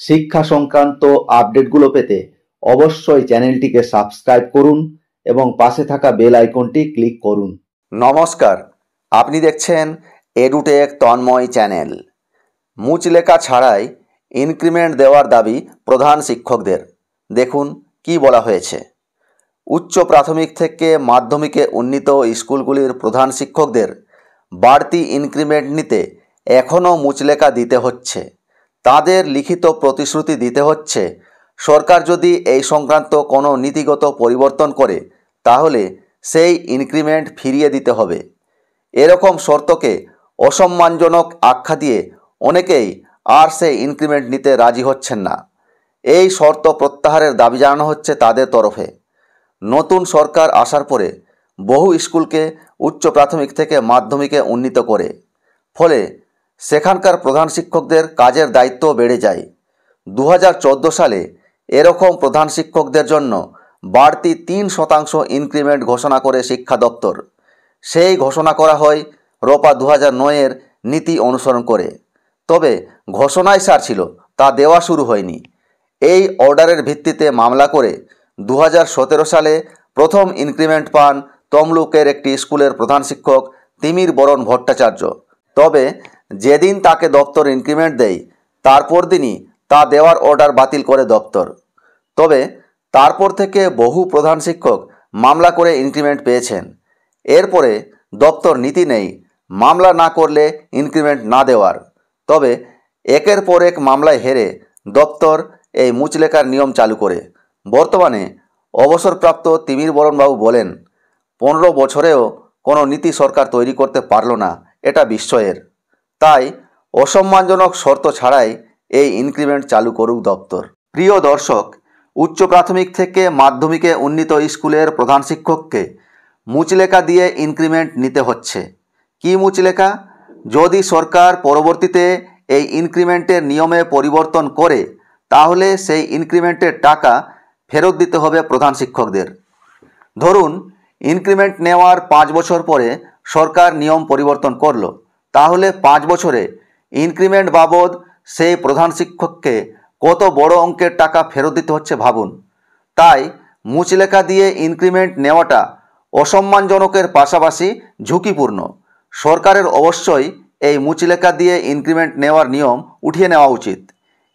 শিক্ষা সংক্রান্ত আপডেটগুলো পেতে অবশ্যই চ্যানেলটিকে সাবস্ক্রাইব করুন এবং পাশে থাকা বেল আইকনটি ক্লিক করুন। নমস্কার, আপনি দেখছেন এডুটেক তন্ময় চ্যানেল। মুচলেখা ছাড়াই ইনক্রিমেন্ট দেওয়ার দাবি প্রধান শিক্ষকদের। দেখুন কি বলা হয়েছে। উচ্চ প্রাথমিক থেকে মাধ্যমিকে উন্নীত স্কুলগুলির প্রধান শিক্ষকদের বাড়তি ইনক্রিমেন্ট নিতে এখনও মুচলেখা দিতে হচ্ছে। তাদের লিখিত প্রতিশ্রুতি দিতে হচ্ছে সরকার যদি এই সংক্রান্ত কোনো নীতিগত পরিবর্তন করে তাহলে সেই ইনক্রিমেন্ট ফিরিয়ে দিতে হবে। এরকম শর্তকে অসম্মানজনক আখ্যা দিয়ে অনেকেই আর সেই ইনক্রিমেন্ট নিতে রাজি হচ্ছেন না। এই শর্ত প্রত্যাহারের দাবি জানানো হচ্ছে তাদের তরফে। নতুন সরকার আসার পরে বহু স্কুলকে উচ্চ প্রাথমিক থেকে মাধ্যমিকে উন্নীত করে, ফলে সেখানকার প্রধান শিক্ষকদের কাজের দায়িত্ব বেড়ে যায়। 2014 সালে এরকম প্রধান শিক্ষকদের জন্য বাড়তি 3% ইনক্রিমেন্ট ঘোষণা করে শিক্ষা দপ্তর। সেই ঘোষণা করা হয় রোপা 2009-এর নীতি অনুসরণ করে। তবে ঘোষণাই সার ছিল, তা দেওয়া শুরু হয়নি। এই অর্ডারের ভিত্তিতে মামলা করে 2017 সালে প্রথম ইনক্রিমেন্ট পান তমলুকের একটি স্কুলের প্রধান শিক্ষক তিমির বরণ ভট্টাচার্য। তবে যেদিন তাকে দপ্তর ইনক্রিমেন্ট দেয় তারপর দিনই তা দেওয়ার অর্ডার বাতিল করে দপ্তর। তবে তারপর থেকে বহু প্রধান শিক্ষক মামলা করে ইনক্রিমেন্ট পেয়েছেন। এরপরে দপ্তর নীতি নেই মামলা না করলে ইনক্রিমেন্ট না দেওয়ার। তবে একের পর এক মামলায় হেরে দপ্তর এই মুচলেখার নিয়ম চালু করে। বর্তমানে অবসরপ্রাপ্ত তিমির বরণবাবু বলেন, 15 বছরেও কোনো নীতি সরকার তৈরি করতে পারল না, এটা বিস্ময়ের। তাই অসম্মানজনক শর্ত ছাড়াই এই ইনক্রিমেন্ট চালু করুক দপ্তর। প্রিয় দর্শক, উচ্চ প্রাথমিক থেকে মাধ্যমিকে উন্নীত স্কুলের প্রধান শিক্ষককে মুচলেখা দিয়ে ইনক্রিমেন্ট নিতে হচ্ছে। কি মুচলেখা? যদি সরকার পরবর্তীতে এই ইনক্রিমেন্টের নিয়মে পরিবর্তন করে তাহলে সেই ইনক্রিমেন্টের টাকা ফেরত দিতে হবে প্রধান শিক্ষকদের। ধরুন ইনক্রিমেন্ট নেওয়ার 5 বছর পরে সরকার নিয়ম পরিবর্তন করলো, তাহলে 5 বছরে ইনক্রিমেন্ট বাবদ সেই প্রধান শিক্ষককে কত বড় অঙ্কের টাকা ফেরত দিতে হচ্ছে ভাবুন। তাই মুচলেখা দিয়ে ইনক্রিমেন্ট নেওয়াটা অসম্মানজনকের পাশাপাশি ঝুঁকিপূর্ণ। সরকারের অবশ্যই এই মুচলেখা দিয়ে ইনক্রিমেন্ট নেওয়ার নিয়ম উঠিয়ে নেওয়া উচিত।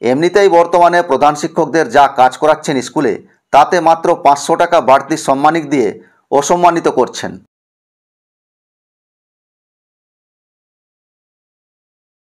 এমনিতেই বর্তমানে প্রধান শিক্ষকদের যা কাজ করাচ্ছেন স্কুলে, তাতে মাত্র 500 টাকা বাড়তি সম্মানিক দিয়ে অসম্মানিত করছেন।